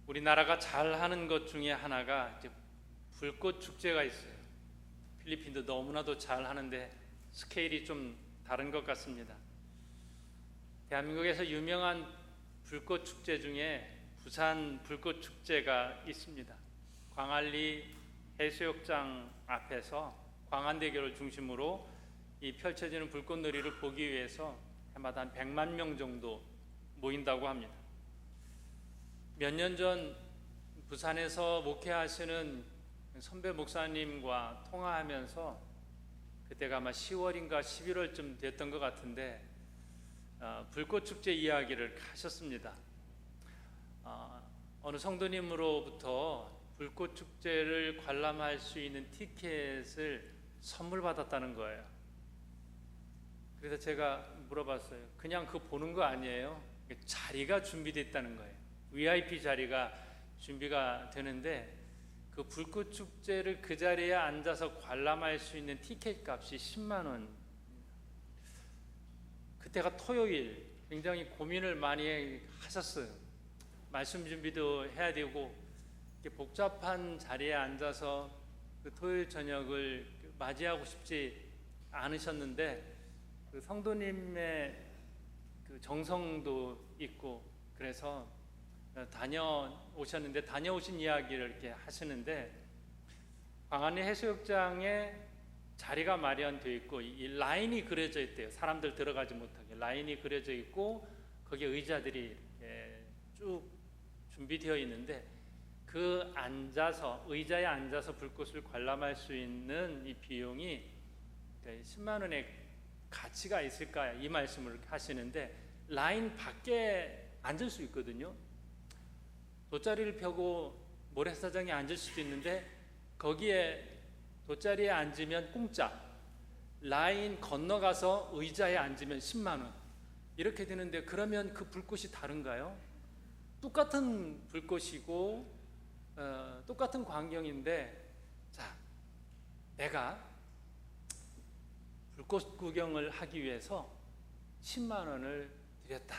우리나라가 잘하는 것 중에 하나가 이제 불꽃 축제가 있어요. 필리핀도 너무나도 잘하는데 스케일이 좀 다른 것 같습니다. 대한민국에서 유명한 불꽃 축제 중에 부산 불꽃 축제가 있습니다. 광안리 해수욕장 앞에서 광안대교를 중심으로 이 펼쳐지는 불꽃놀이를 보기 위해서 해마다 한 100만 명 정도 모인다고 합니다. 몇 년 전 부산에서 목회하시는 선배 목사님과 통화하면서 그때가 아마 10월인가 11월쯤 됐던 것 같은데 불꽃 축제 이야기를 하셨습니다. 어느 성도님으로부터 불꽃 축제를 관람할 수 있는 티켓을 선물 받았다는 거예요. 그래서 제가 물어봤어요. 그냥 그거 보는 거 아니에요? 자리가 준비됐다는 거예요. VIP 자리가 준비가 되는데 그 불꽃 축제를 그 자리에 앉아서 관람할 수 있는 티켓 값이 10만 원. 그때가 토요일, 굉장히 고민을 많이 하셨어요. 말씀 준비도 해야 되고 복잡한 자리에 앉아서 그 토요일 저녁을 맞이하고 싶지 않으셨는데 그 성도님의 그 정성도 있고 그래서 다녀오셨는데 다녀오신 이야기를 이렇게 하시는데 광안리 해수욕장에 자리가 마련되어 있고 이 라인이 그려져 있대요. 사람들 들어가지 못하게 라인이 그려져 있고 거기에 의자들이 이렇게 쭉 준비되어 있는데 그 의자에 앉아서 불꽃을 관람할 수 있는 이 비용이 10만 원의 가치가 있을까 이 말씀을 하시는데 라인 밖에 앉을 수 있거든요. 돗자리를 펴고 모래사장에 앉을 수도 있는데 거기에 돗자리에 앉으면 공짜, 라인 건너가서 의자에 앉으면 10만 원 이렇게 되는데 그러면 그 불꽃이 다른가요? 똑같은 불꽃이고 똑같은 광경인데 자, 내가 불꽃 구경을 하기 위해서 10만 원을 드렸다.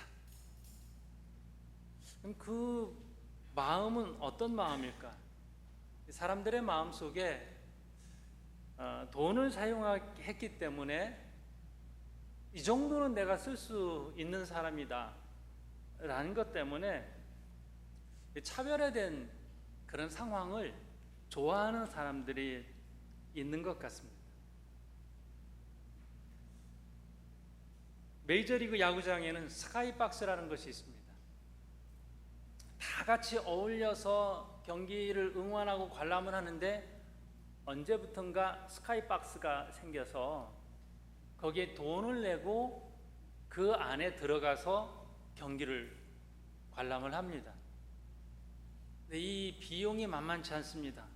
그럼 그 마음은 어떤 마음일까? 사람들의 마음 속에 돈을 사용했기 때문에 이 정도는 내가 쓸 수 있는 사람이다 라는 것 때문에 차별화된 그런 상황을 좋아하는 사람들이 있는 것 같습니다. 메이저리그 야구장에는 스카이박스라는 것이 있습니다. 다 같이 어울려서 경기를 응원하고 관람을 하는데 언제부턴가 스카이박스가 생겨서 거기에 돈을 내고 그 안에 들어가서 경기를 관람을 합니다. 근데 이 비용이 만만치 않습니다.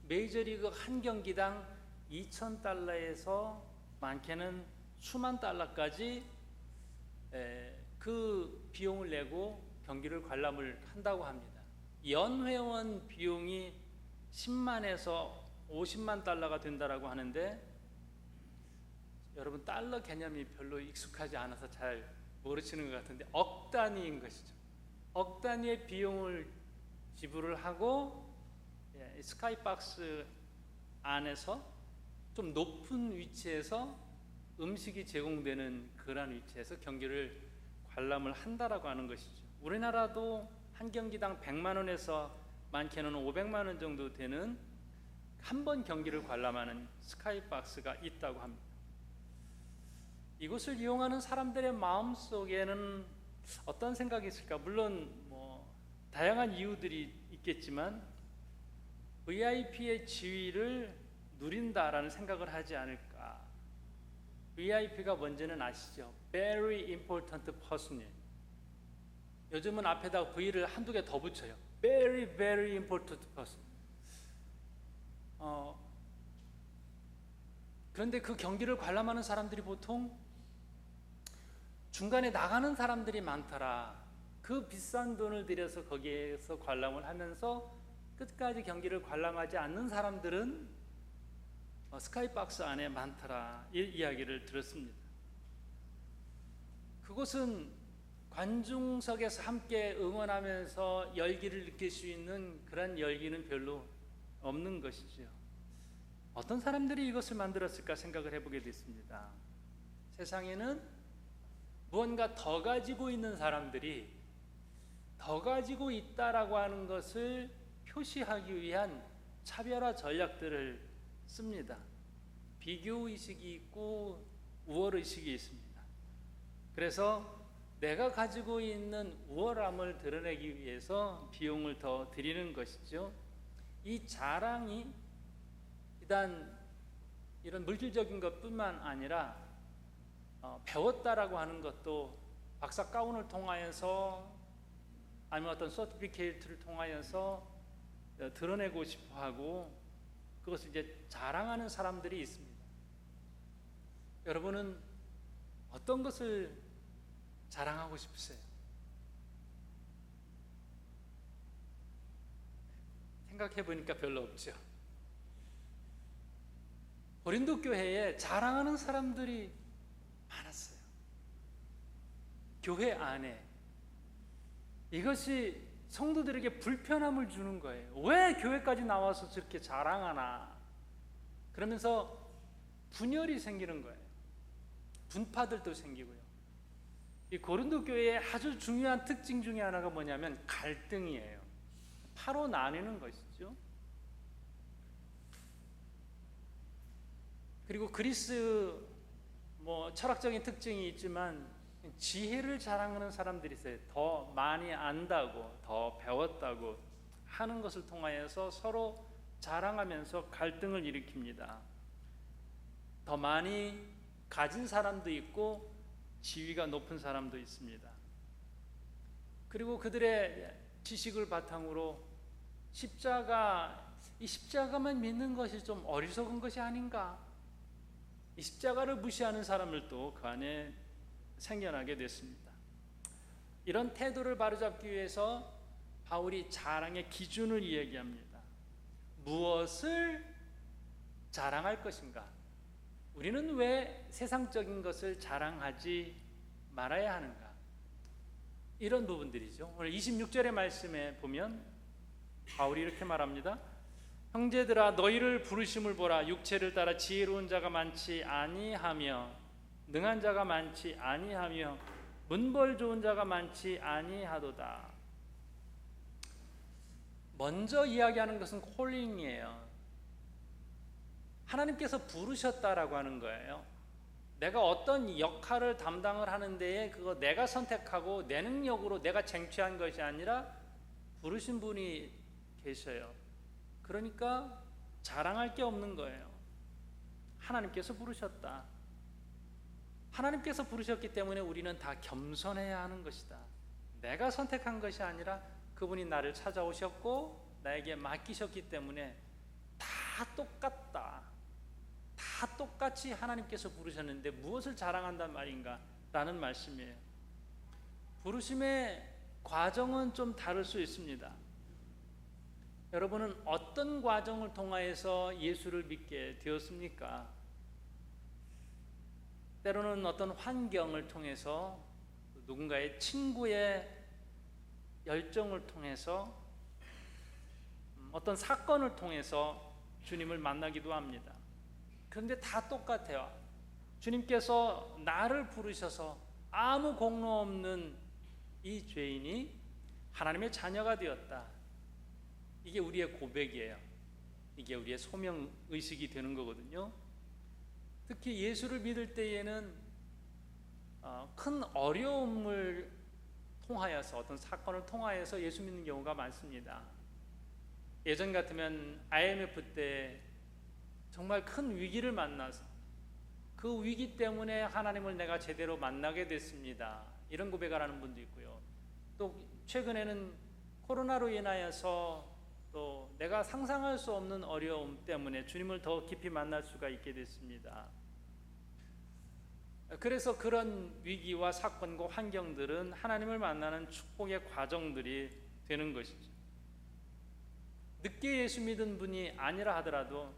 메이저리그 한 경기당 2,000달러에서 많게는 수만 달러까지 그 비용을 내고 경기를 관람을 한다고 합니다. 연회원 비용이 10만에서 50만 달러가 된다라고 하는데 여러분 달러 개념이 별로 익숙하지 않아서 잘 모르시는 것 같은데 억 단위인 것이죠. 억 단위의 비용을 지불을 하고 스카이박스 안에서 좀 높은 위치에서 음식이 제공되는 그런 위치에서 경기를 관람을 한다라고 하는 것이죠. 우리나라도 한 경기당 100만 원에서 많게는 500만 원 정도 되는 한 번 경기를 관람하는 스카이박스가 있다고 합니다. 이곳을 이용하는 사람들의 마음 속에는 어떤 생각이 있을까? 물론 다양한 이유들이 있겠지만 VIP의 지위를 누린다라는 생각을 하지 않을까? VIP가 뭔지는 아시죠? Very important person이에요. 요즘은 앞에다 V를 한두 개 더 붙여요. Very, very important person. 그런데 그 경기를 관람하는 사람들이 보통 중간에 나가는 사람들이 많더라. 그 비싼 돈을 들여서 거기에서 관람을 하면서 끝까지 경기를 관람하지 않는 사람들은 스카이박스 안에 많더라. 이 이야기를 들었습니다. 그곳은 관중석에서 함께 응원하면서 열기를 느낄 수 있는 그런 열기는 별로 없는 것이죠. 어떤 사람들이 이것을 만들었을까 생각을 해보게 됐습니다. 세상에는 무언가 더 가지고 있는 사람들이 더 가지고 있다라고 하는 것을 표시하기 위한 차별화 전략들을 씁니다. 비교의식이 있고 우월의식이 있습니다. 그래서 내가 가지고 있는 우월함을 드러내기 위해서 비용을 더 드리는 것이죠. 이 자랑이 일단 이런 물질적인 것뿐만 아니라 배웠다라고 하는 것도 박사 가운을 통하여서 아니면 어떤 서티피케이트를 통하여서 드러내고 싶어하고 그것을 이제 자랑하는 사람들이 있습니다. 여러분은 어떤 것을 자랑하고 싶으세요? 생각해 보니까 별로 없죠. 고린도 교회에 자랑하는 사람들이 많았어요. 교회 안에. 이것이 성도들에게 불편함을 주는 거예요. 왜 교회까지 나와서 저렇게 자랑하나? 그러면서 분열이 생기는 거예요. 분파들도 생기고요. 이 고린도 교회의 아주 중요한 특징 중에 하나가 뭐냐면 갈등이에요. 파로 나뉘는 것이죠. 그리고 그리스 철학적인 특징이 있지만 지혜를 자랑하는 사람들이 있어요. 더 많이 안다고, 더 배웠다고 하는 것을 통하여서 서로 자랑하면서 갈등을 일으킵니다. 더 많이 가진 사람도 있고 지위가 높은 사람도 있습니다. 그리고 그들의 지식을 바탕으로 이 십자가만 믿는 것이 좀 어리석은 것이 아닌가? 이 십자가를 무시하는 사람들도 그 안에 생겨나게 됐습니다. 이런 태도를 바로잡기 위해서 바울이 자랑의 기준을 이야기합니다. 무엇을 자랑할 것인가? 우리는 왜 세상적인 것을 자랑하지 말아야 하는가? 이런 부분들이죠. 오늘 26절의 말씀에 보면 바울이 이렇게 말합니다. 형제들아 너희를 부르심을 보라. 육체를 따라 지혜로운 자가 많지 아니하며 능한 자가 많지 아니하며 문벌 좋은 자가 많지 아니하도다. 먼저 이야기하는 것은 콜링이에요. 하나님께서 부르셨다라고 하는 거예요. 내가 어떤 역할을 담당을 하는 데에 그거 내가 선택하고 내 능력으로 내가 쟁취한 것이 아니라 부르신 분이 계셔요. 그러니까 자랑할 게 없는 거예요. 하나님께서 부르셨다. 하나님께서 부르셨기 때문에 우리는 다 겸손해야 하는 것이다. 내가 선택한 것이 아니라 그분이 나를 찾아오셨고 나에게 맡기셨기 때문에 다 똑같다. 다 똑같이 하나님께서 부르셨는데 무엇을 자랑한단 말인가? 라는 말씀이에요. 부르심의 과정은 좀 다를 수 있습니다. 여러분은 어떤 과정을 통하여서 예수를 믿게 되었습니까? 때로는 어떤 환경을 통해서 누군가의 친구의 열정을 통해서 어떤 사건을 통해서 주님을 만나기도 합니다. 그런데 다 똑같아요. 주님께서 나를 부르셔서 아무 공로 없는 이 죄인이 하나님의 자녀가 되었다. 이게 우리의 고백이에요. 이게 우리의 소명의식이 되는 거거든요. 특히 예수를 믿을 때에는 큰 어려움을 통하여서 어떤 사건을 통하여서 예수 믿는 경우가 많습니다. 예전 같으면 IMF 때 정말 큰 위기를 만나서 그 위기 때문에 하나님을 내가 제대로 만나게 됐습니다. 이런 고백을 하는 분도 있고요. 또 최근에는 코로나로 인하여서 또 내가 상상할 수 없는 어려움 때문에 주님을 더 깊이 만날 수가 있게 됐습니다. 그래서 그런 위기와 사건과 환경들은 하나님을 만나는 축복의 과정들이 되는 것이죠. 늦게 예수 믿은 분이 아니라 하더라도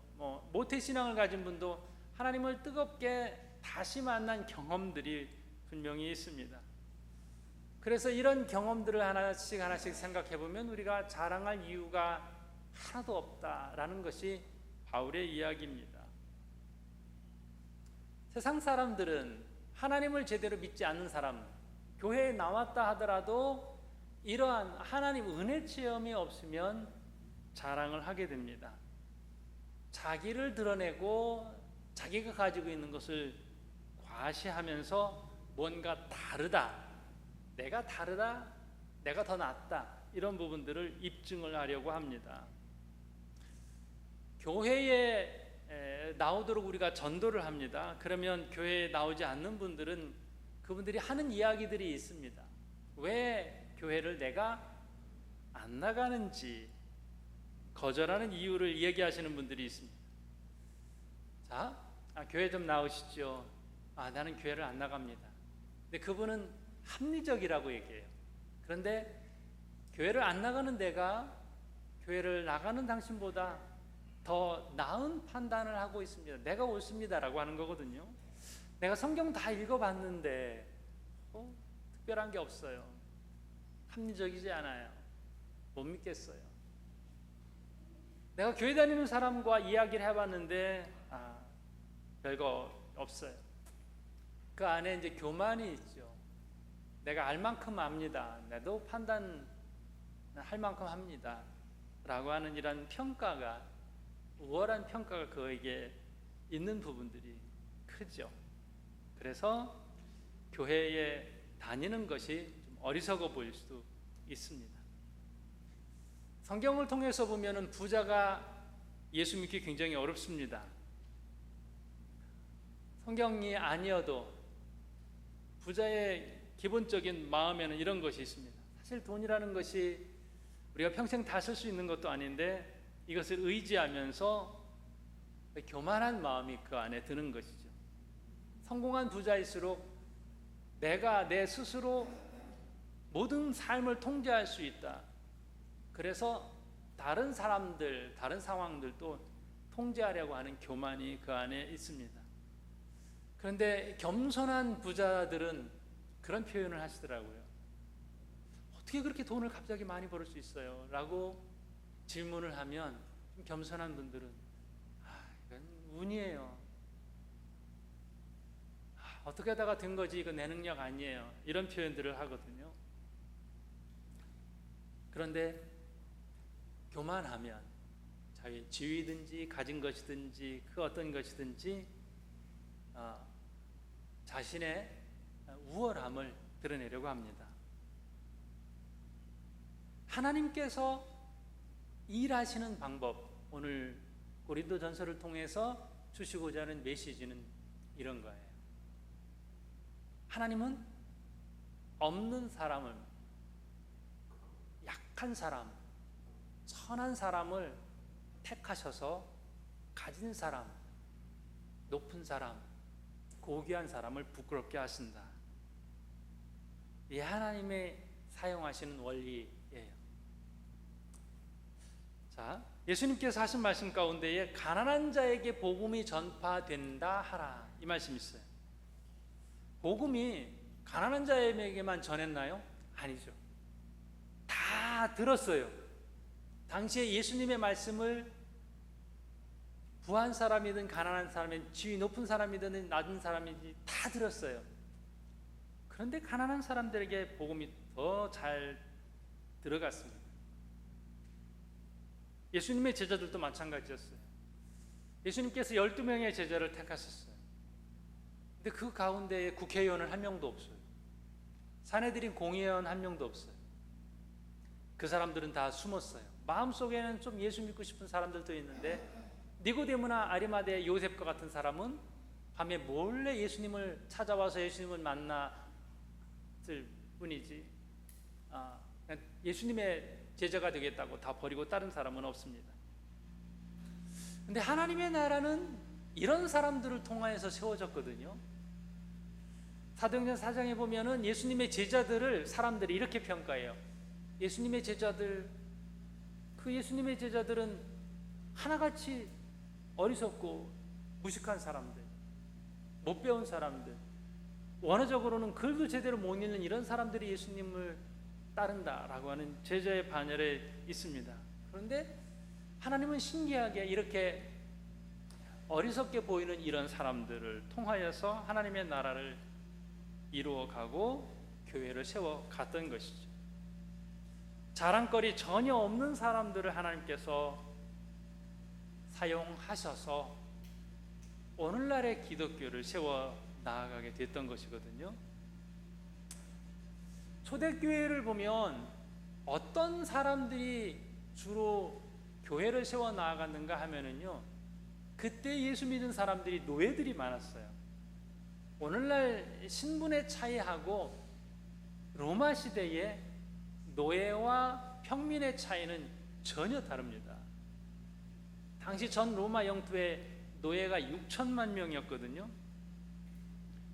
모태신앙을 가진 분도 하나님을 뜨겁게 다시 만난 경험들이 분명히 있습니다. 그래서 이런 경험들을 하나씩 하나씩 생각해 보면 우리가 자랑할 이유가 하나도 없다라는 것이 바울의 이야기입니다. 세상 사람들은 하나님을 제대로 믿지 않는 사람, 교회에 나왔다 하더라도 이러한 하나님 은혜 체험이 없으면 자랑을 하게 됩니다. 자기를 드러내고 자기가 가지고 있는 것을 과시하면서 뭔가 다르다, 내가 다르다, 내가 더 낫다, 이런 부분들을 입증을 하려고 합니다. 교회에 나오도록 우리가 전도를 합니다. 그러면 교회에 나오지 않는 분들은 그분들이 하는 이야기들이 있습니다. 왜 교회를 내가 안 나가는지 거절하는 이유를 얘기하시는 분들이 있습니다. 자, 교회 좀 나오시죠. 나는 교회를 안 나갑니다. 근데 그분은 합리적이라고 얘기해요. 그런데 교회를 안 나가는 내가 교회를 나가는 당신보다 더 나은 판단을 하고 있습니다. 내가 옳습니다라고 하는 거거든요. 내가 성경 다 읽어봤는데 특별한 게 없어요. 합리적이지 않아요. 못 믿겠어요. 내가 교회 다니는 사람과 이야기를 해봤는데 별거 없어요. 그 안에 이제 교만이 있죠. 내가 알 만큼 압니다. 나도 판단할 만큼 합니다. 라고 하는 이런 평가가, 우월한 평가가 그에게 있는 부분들이 크죠. 그래서 교회에 다니는 것이 좀 어리석어 보일 수도 있습니다. 성경을 통해서 보면은 부자가 예수 믿기 굉장히 어렵습니다. 성경이 아니어도 부자의 기본적인 마음에는 이런 것이 있습니다. 사실 돈이라는 것이 우리가 평생 다 쓸 수 있는 것도 아닌데 이것을 의지하면서 교만한 마음이 그 안에 드는 것이죠. 성공한 부자일수록 내가 내 스스로 모든 삶을 통제할 수 있다. 그래서 다른 사람들, 다른 상황들도 통제하려고 하는 교만이 그 안에 있습니다. 그런데 겸손한 부자들은 그런 표현을 하시더라고요. 어떻게 그렇게 돈을 갑자기 많이 벌을 수 있어요? 라고 질문을 하면 좀 겸손한 분들은 이건 운이에요. 어떻게 하다가 된 거지, 이거 내 능력 아니에요. 이런 표현들을 하거든요. 그런데 교만하면 자기 지위든지 가진 것이든지 그 어떤 것이든지 자신의 우월함을 드러내려고 합니다. 하나님께서 일하시는 방법, 오늘 고린도전서를 통해서 주시고자 하는 메시지는 이런 거예요. 하나님은 없는 사람을, 약한 사람, 선한 사람을 택하셔서 가진 사람, 높은 사람, 고귀한 사람을 부끄럽게 하신다. 이 하나님의 사용하시는 원리예요. 자, 예수님께서 하신 말씀 가운데에 가난한 자에게 복음이 전파된다 하라, 이 말씀이 있어요. 복음이 가난한 자에게만 전했나요? 아니죠. 다 들었어요. 당시에 예수님의 말씀을 부한 사람이든 가난한 사람이든 지위 높은 사람이든 낮은 사람이든 다 들었어요. 그런데 가난한 사람들에게 복음이 더 잘 들어갔습니다. 예수님의 제자들도 마찬가지였어요. 예수님께서 12명의 제자를 택하셨어요. 근데 그 가운데에 국회의원은 한 명도 없어요. 사내들인 공의원 한 명도 없어요. 그 사람들은 다 숨었어요. 마음속에는 좀 예수 믿고 싶은 사람들도 있는데 니고데모나 아리마대 요셉과 같은 사람은 밤에 몰래 예수님을 찾아와서 예수님을 만났을 뿐이지 예수님의 제자가 되겠다고 다 버리고 다른 사람은 없습니다. 근데 하나님의 나라는 이런 사람들을 통하여서 세워졌거든요. 사도행전 4장에 보면은 예수님의 제자들을 사람들이 이렇게 평가해요. 예수님의 제자들, 그 예수님의 제자들은 하나같이 어리석고 무식한 사람들, 못 배운 사람들, 원어적으로는 글도 제대로 못 읽는 이런 사람들이 예수님을 따른다라고 하는 제자의 반열에 있습니다. 그런데 하나님은 신기하게 이렇게 어리석게 보이는 이런 사람들을 통하여서 하나님의 나라를 이루어가고 교회를 세워갔던 것이죠. 자랑거리 전혀 없는 사람들을 하나님께서 사용하셔서 오늘날의 기독교를 세워 나아가게 됐던 것이거든요. 초대교회를 보면 어떤 사람들이 주로 교회를 세워 나아갔는가 하면은요, 그때 예수 믿은 사람들이 노예들이 많았어요. 오늘날 신분의 차이하고 로마 시대의 노예와 평민의 차이는 전혀 다릅니다. 당시 전 로마 영토에 노예가 6천만 명이었거든요.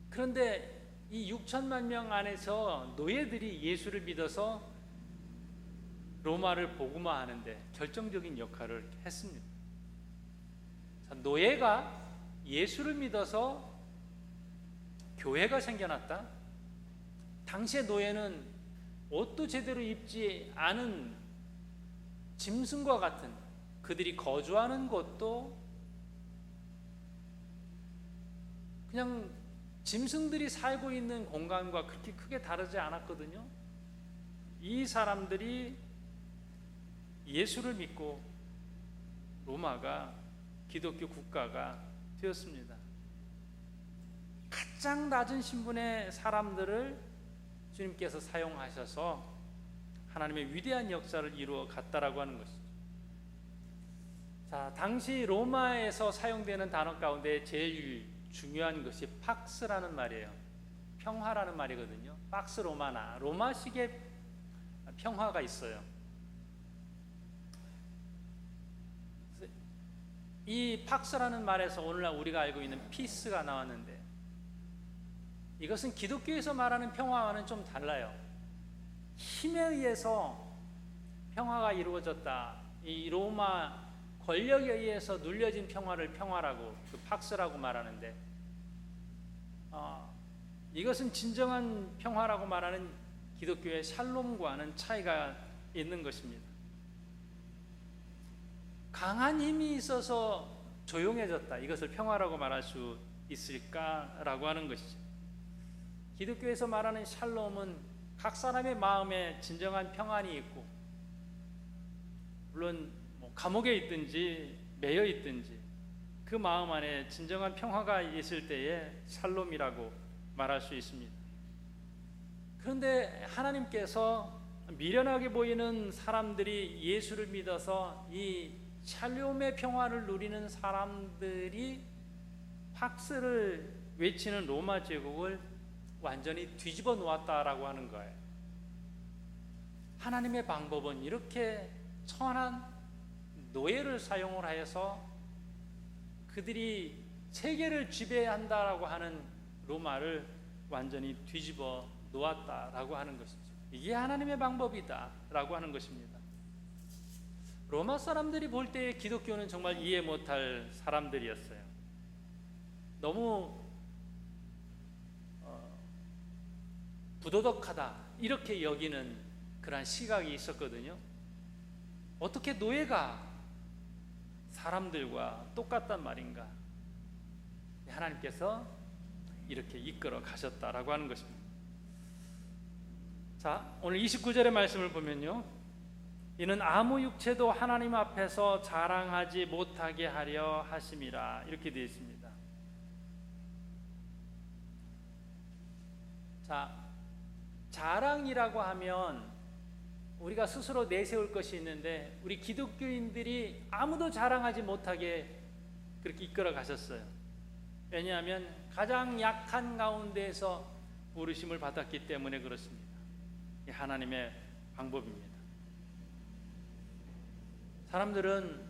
그런데 이 6천만 명 안에서 노예들이 예수를 믿어서 로마를 복음화하는데 결정적인 역할을 했습니다. 자, 노예가 예수를 믿어서 교회가 생겨났다. 당시의 노예는 옷도 제대로 입지 않은 짐승과 같은, 그들이 거주하는 곳도 그냥 짐승들이 살고 있는 공간과 그렇게 크게 다르지 않았거든요. 이 사람들이 예수를 믿고 로마가 기독교 국가가 되었습니다. 가장 낮은 신분의 사람들을 주님께서 사용하셔서 하나님의 위대한 역사를 이루어 갔다라고 하는 것이죠. 자, 당시 로마에서 사용되는 단어 가운데 제일 중요한 것이 팍스라는 말이에요. 평화라는 말이거든요. 팍스 로마나, 로마식의 평화가 있어요. 이 팍스라는 말에서 오늘날 우리가 알고 있는 피스가 나왔는데, 이것은 기독교에서 말하는 평화와는 좀 달라요. 힘에 의해서 평화가 이루어졌다. 이 로마 권력에 의해서 눌려진 평화를 평화라고, 그 팍스라고 말하는데, 이것은 진정한 평화라고 말하는 기독교의 샬롬과는 차이가 있는 것입니다. 강한 힘이 있어서 조용해졌다, 이것을 평화라고 말할 수 있을까라고 하는 것이죠. 기독교에서 말하는 샬롬은 각 사람의 마음에 진정한 평안이 있고, 물론 감옥에 있든지 매여 있든지 그 마음 안에 진정한 평화가 있을 때에 샬롬이라고 말할 수 있습니다. 그런데 하나님께서 미련하게 보이는 사람들이 예수를 믿어서 이 샬롬의 평화를 누리는 사람들이 팍스를 외치는 로마 제국을 완전히 뒤집어 놓았다라고 하는 거예요. 하나님의 방법은 이렇게 천한 노예를 사용을 하여서 그들이 세계를 지배한다라고 하는 로마를 완전히 뒤집어 놓았다라고 하는 것이죠. 이게 하나님의 방법이다라고 하는 것입니다. 로마 사람들이 볼 때의 기독교는 정말 이해 못할 사람들이었어요. 너무 부도덕하다 이렇게 여기는 그런 시각이 있었거든요. 어떻게 노예가 사람들과 똑같단 말인가? 하나님께서 이렇게 이끌어 가셨다라고 하는 것입니다. 자, 오늘 29절의 말씀을 보면요, 이는 아무 육체도 하나님 앞에서 자랑하지 못하게 하려 하심이라, 이렇게 되어 있습니다. 자, 자랑이라고 하면 우리가 스스로 내세울 것이 있는데, 우리 기독교인들이 아무도 자랑하지 못하게 그렇게 이끌어 가셨어요. 왜냐하면 가장 약한 가운데에서 부르심을 받았기 때문에 그렇습니다. 이 하나님의 방법입니다. 사람들은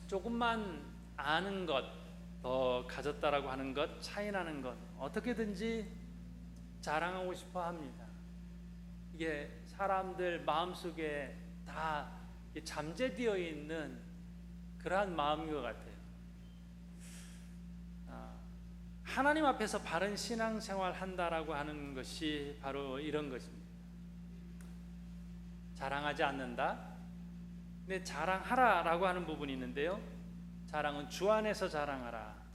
조금만 아는 것, 더 가졌다라고 하는 것, 차이나는 것, 어떻게든지 자랑하고 싶어 합니다. 이게 사람들 마음속에 다 잠재되어 있는 그러한 마음인 것 같아요. 하나님 앞에서 바른 신앙생활 한다라고 하는 것이 바로 이런 것입니다. 자랑하지 않는다. 근데 자랑하라라고 하는 부분이 있는데요. 자랑은 주 안에서 자랑하라.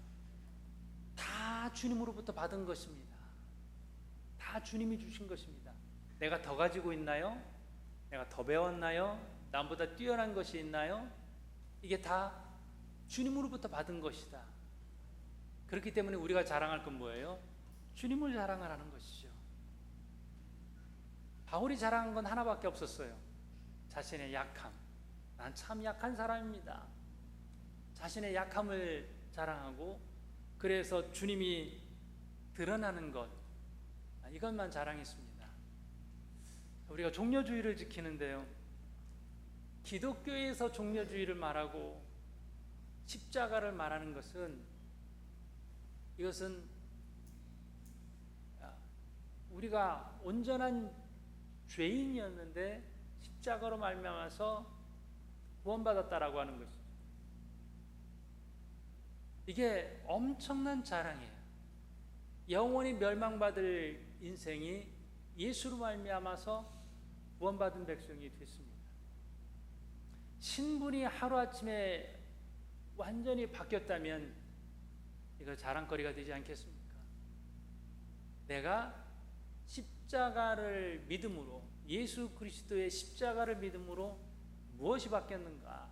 다 주님으로부터 받은 것입니다. 다 주님이 주신 것입니다. 내가 더 가지고 있나요? 내가 더 배웠나요? 남보다 뛰어난 것이 있나요? 이게 다 주님으로부터 받은 것이다. 그렇기 때문에 우리가 자랑할 건 뭐예요? 주님을 자랑하라는 것이죠. 바울이 자랑한 건 하나밖에 없었어요. 자신의 약함. 난 참 약한 사람입니다. 자신의 약함을 자랑하고, 그래서 주님이 드러나는 것, 이것만 자랑했습니다. 우리가 종려주의를 지키는데요, 기독교에서 종려주의를 말하고 십자가를 말하는 것은, 이것은 우리가 온전한 죄인이었는데 십자가로 말미암아서 구원받았다라고 하는 것이죠. 이게 엄청난 자랑이에요. 영원히 멸망받을 인생이 예수로 말미암아서 구원받은 백성이 됐습니다. 신분이 하루아침에 완전히 바뀌었다면 이거 자랑거리가 되지 않겠습니까? 내가 십자가를 믿음으로, 예수 그리스도의 십자가를 믿음으로 무엇이 바뀌었는가?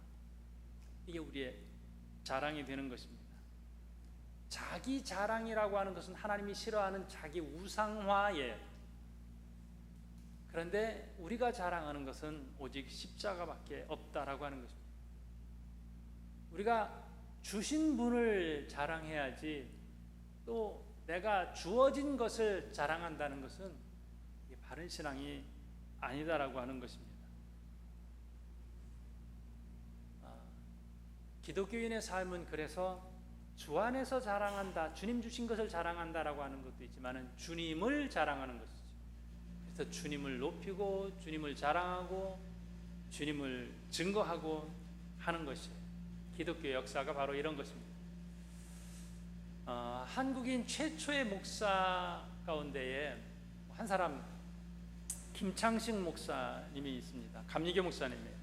이게 우리의 자랑이 되는 것입니다. 자기 자랑이라고 하는 것은 하나님이 싫어하는 자기 우상화예요. 그런데 우리가 자랑하는 것은 오직 십자가밖에 없다라고 하는 것입니다. 우리가 주신 분을 자랑해야지, 또 내가 주어진 것을 자랑한다는 것은 바른 신앙이 아니다라고 하는 것입니다. 기독교인의 삶은 그래서 주 안에서 자랑한다, 주님 주신 것을 자랑한다라고 하는 것도 있지만 주님을 자랑하는 것이죠. 그래서 주님을 높이고 주님을 자랑하고 주님을 증거하고 하는 것이에요. 기독교 역사가 바로 이런 것입니다. 한국인 최초의 목사 가운데에 한 사람, 김창식 목사님이 있습니다. 감리교 목사님이에요.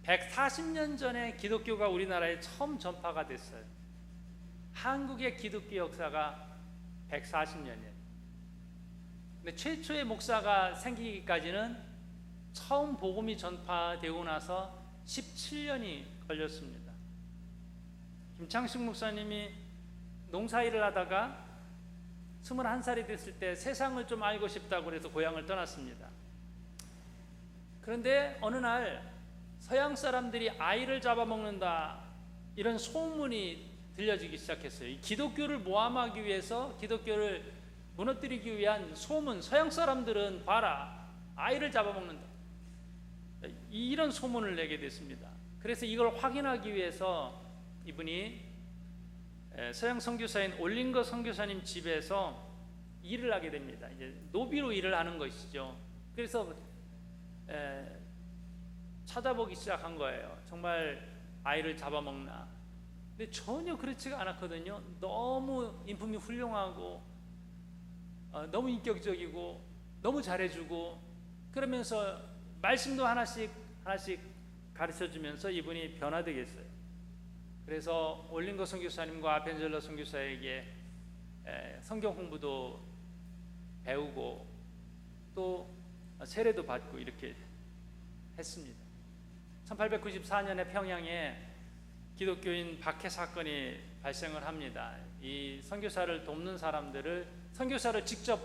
140년 전에 기독교가 우리나라에 처음 전파가 됐어요. 한국의 기독교 역사가 140년이에요. 근데 최초의 목사가 생기기까지는 처음 복음이 전파되고 나서 17년이 걸렸습니다. 김창식 목사님이 농사일을 하다가 21살이 됐을 때 세상을 좀 알고 싶다고 해서 고향을 떠났습니다. 그런데 어느 날 서양 사람들이 아이를 잡아먹는다, 이런 소문이 들려지기 시작했어요. 기독교를 모함하기 위해서, 기독교를 무너뜨리기 위한 소문, 서양 사람들은 봐라, 아이를 잡아먹는다, 이런 소문을 내게 됐습니다. 그래서 이걸 확인하기 위해서 이분이 서양 선교사인 올링거 선교사님 집에서 일을 하게 됩니다. 이제 노비로 일을 하는 것이죠. 그래서 찾아보기 시작한 거예요. 정말 아이를 잡아먹나? 근데 전혀 그렇지가 않았거든요. 너무 인품이 훌륭하고 너무 인격적이고 너무 잘해주고, 그러면서 말씀도 하나씩 가르쳐주면서 이분이 변화되겠어요. 그래서 올링거 선교사님과 아펜젤러 선교사에게 성경 공부도 배우고 또 세례도 받고 이렇게 했습니다. 1894년에 평양에 기독교인 박해 사건이 발생을 합니다. 이 선교사를 돕는 사람들을, 선교사를 직접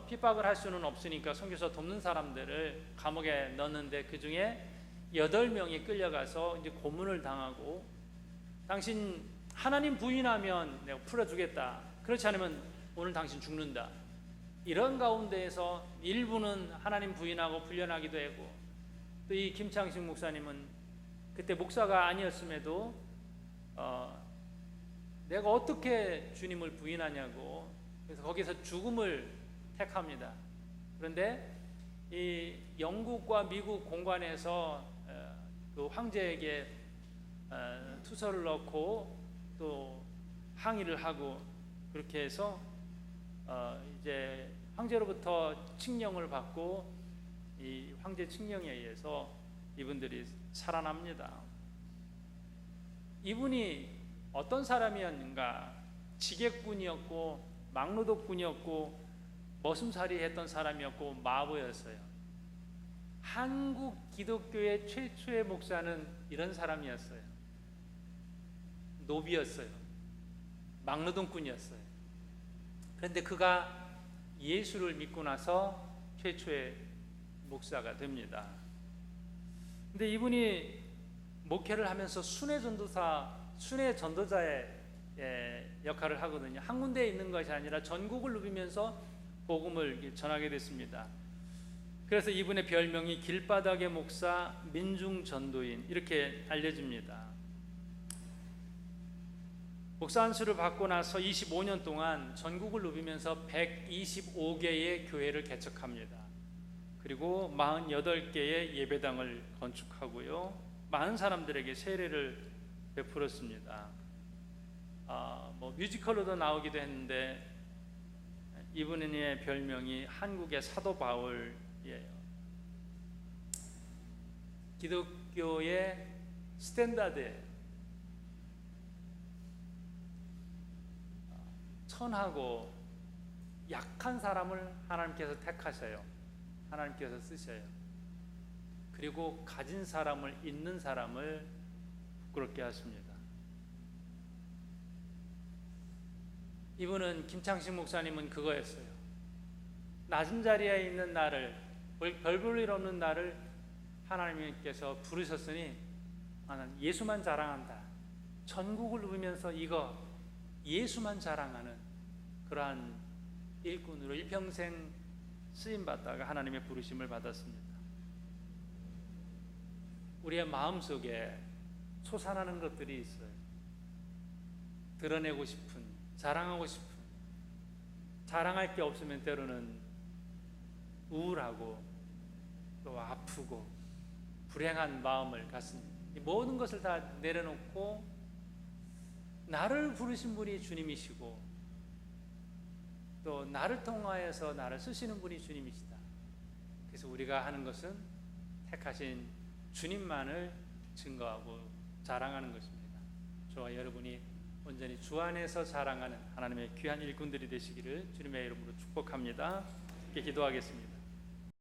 핍박을 할 수는 없으니까 선교사 돕는 사람들을 감옥에 넣었는데, 그 중에 8명이 끌려가서 이제 고문을 당하고, 당신 하나님 부인하면 내가 풀어주겠다, 그렇지 않으면 오늘 당신 죽는다, 이런 가운데에서 일부는 하나님 부인하고 풀려나기도 하고, 또 이 김창식 목사님은 그때 목사가 아니었음에도 내가 어떻게 주님을 부인하냐고, 그래서 거기서 죽음을 택합니다. 그런데 이 영국과 미국 공관에서 그 황제에게 투서를 넣고 또 항의를 하고 그렇게 해서 이제 황제로부터 칙령을 받고 이 황제 칙령에 의해서 이분들이 살아납니다. 이분이 어떤 사람이었는가? 지객꾼이었고 막노동꾼이었고 머슴살이 했던 사람이었고 마부였어요. 한국 기독교의 최초의 목사는 이런 사람이었어요. 노비였어요. 막노동꾼이었어요. 그런데 그가 예수를 믿고 나서 최초의 목사가 됩니다. 근데 이분이 목회를 하면서 순회 전도자의 역할을 하거든요. 한 군데에 있는 것이 아니라 전국을 누비면서 복음을 전하게 됐습니다. 그래서 이분의 별명이 길바닥의 목사, 민중 전도인 이렇게 알려집니다. 목사 안수를 받고 나서 25년 동안 전국을 누비면서 125개의 교회를 개척합니다. 그리고 48개의 예배당을 건축하고요, 많은 사람들에게 세례를 베풀었습니다. 뮤지컬로도 나오기도 했는데 이분의 별명이 한국의 사도 바울이에요. 기독교의 스탠다드에 천하고 약한 사람을 하나님께서 택하셔요. 하나님께서 쓰셔요. 그리고 가진 사람을, 있는 사람을 부끄럽게 하십니다. 이분은, 김창식 목사님은 그거였어요. 낮은 자리에 있는 나를, 별 볼 일 없는 나를 하나님께서 부르셨으니 나는 예수만 자랑한다. 전국을 누비면서 이거 예수만 자랑하는 그러한 일꾼으로 일평생 쓰임받다가 하나님의 부르심을 받았습니다. 우리의 마음속에 솟아나는 것들이 있어요. 드러내고 싶은, 자랑하고 싶은, 자랑할 게 없으면 때로는 우울하고 또 아프고 불행한 마음을 갖습니다. 이 모든 것을 다 내려놓고 나를 부르신 분이 주님이시고 또 나를 통하여서 나를 쓰시는 분이 주님이시다. 그래서 우리가 하는 것은 택하신 주님만을 증거하고 자랑하는 것입니다. 저와 여러분이 온전히 주 안에서 자랑하는 하나님의 귀한 일꾼들이 되시기를 주님의 이름으로 축복합니다. 함께 기도하겠습니다.